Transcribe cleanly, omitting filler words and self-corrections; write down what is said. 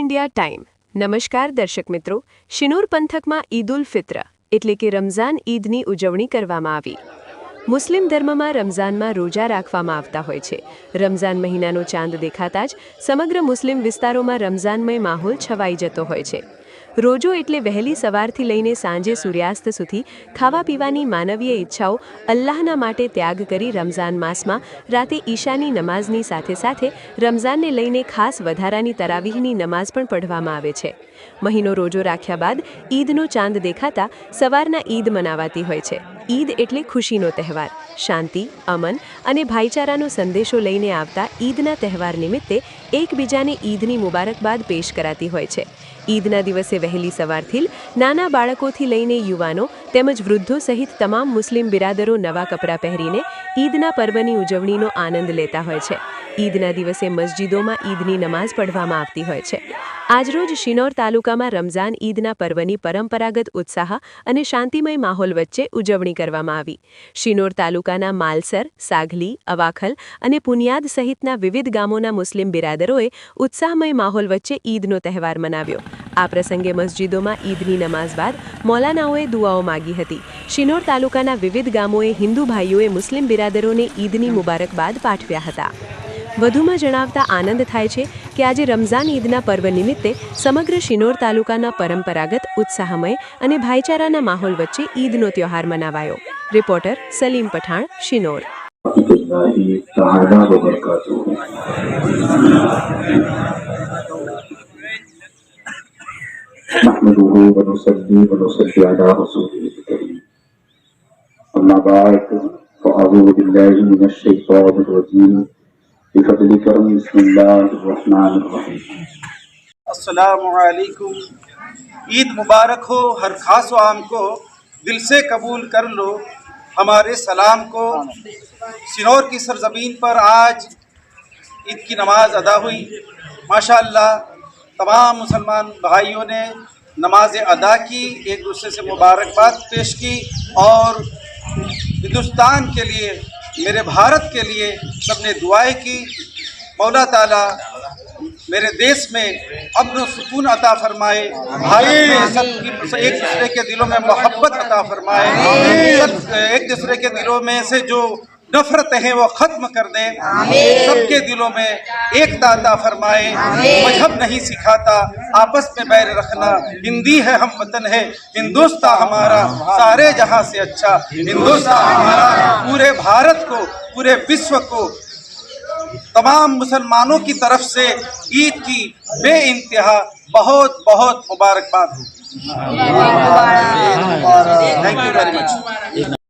India time. नमस्कार दर्शक मित्रों, શિનોર પંથકમાં ઈદ ઉલ ફિત્ર એટલે કે રમઝાન ઈદની ઉજવણી કરવામાં આવી। મુસ્લિમ ધર્મમાં રમઝાનમાં રોજા રાખવામાં આવતા હોય છે। રમઝાન મહિનાનો ચાંદ દેખાતા જ સમગ્ર મુસ્લિમ વિસ્તારોમાં રમઝાનમય માહોલ છવાઈ જતો હોય છે। રોજો એટલે વહેલી સવારથી લઈને સાંજે સૂર્યાસ્ત સુધી ખાવા પીવાની માનવીય ઈચ્છાઓ અલ્લાહના માટે ત્યાગ કરી રમઝાન માસમાં રાતે ઈશાની નમાઝની સાથે સાથે રમઝાનને લઈને ખાસ વધારાની તરાવીહની નમાઝ પણ પઢવામાં આવે છે। મહિનો રોજો રાખ્યા બાદ ઈદનો ચાંદ દેખાતા સવારના ઈદ મનાવાતી હોય છે। ઈદ એટલે ખુશીનો તહેવાર, શાંતિ, અમન અને ભાઈચારાનો સંદેશો લઈને આવતા ઈદના તહેવાર નિમિત્તે એકબીજાને ઈદની મુબારકબાદ પેશ કરાતી હોય છે। ઈદના દિવસે વહેલી સવારથી નાના બાળકોથી લઈને યુવાનો તેમજ વૃદ્ધો સહિત તમામ મુસ્લિમ બિરાદરો નવા કપડાં પહેરીને ઈદના પર્વની ઉજવણીનો આનંદ લેતા હોય છે। ઈદના દિવસે મસ્જિદોમાં ઈદની નમાઝ પઢવામાં આવતી હોય છે। આજરોજ શિનોર તાલુકામાં રમઝાન ઈદના પર્વની પરંપરાગત ઉત્સાહ અને શાંતિમય માહોલ વચ્ચે ઉજવણી કરવામાં આવી। શિનોર તાલુકાના માલસર, સાઘલી, અવાખલ અને પુનિયાદ સહિતના વિવિધ ગામોના મુસ્લિમ બિરાદરોએ ઉત્સાહમય માહોલ વચ્ચે ઈદનો તહેવાર મનાવ્યો। આ પ્રસંગે મસ્જિદોમાં ઈદની નમાઝ બાદ મૌલાનાઓએ દુઆઓ માગી હતી। શિનોર તાલુકાના વિવિધ ગામોએ હિન્દુ ભાઈઓએ મુસ્લિમ બિરાદરોને ઈદની મુબારકબાદ પાઠવ્યા હતા। વધુમાં જણાવતા આનંદ થાય છે કે આજે રમઝાન ઈદના પર્વ નિમિત્તે સમગ્ર શિનોર તાલુકાના પરંપરાગત ઉત્સાહમય અને ભાઈચારાના માહોલ વચ્ચે ઈદનો તહેવાર મનાવાયો। રિપોર્ટર સલીમ પઠાણ, શિનોર। अस्सलामुअलैकुम। ईद मुबारक हो, हर खास व आम को दिल से कबूल कर लो हमारे सलाम को। सिनोर की सरजमीन पर आज ईद की नमाज अदा हुई। माशाअल्लाह तमाम मुसलमान भाइयों ने नमाज अदा की, एक दूसरे से मुबारकबाद पेश की और हिंदुस्तान के लिए, मेरे भारत के लिए सबने दुआएं की। मौला ताला मेरे देश में अमन और सुकून अता फरमाए, भाई सबकी एक दूसरे के दिलों में मोहब्बत अता फरमाए, एक दूसरे के दिलों में से जो नफरत है वो ख़त्म कर दे, सबके दिलों में एकता अता फरमाए। मजहब नहीं सिखाता आपस में बैर रखना, हिंदी है हम वतन है हिंदुस्तान हमारा, सारे जहां से अच्छा हिंदुस्तान हमारा। पूरे भारत को, पूरे विश्व को, तमाम मुसलमानों की तरफ से ईद की बेइंतहा बहुत बहुत मुबारकबाद हो। Thank you very much.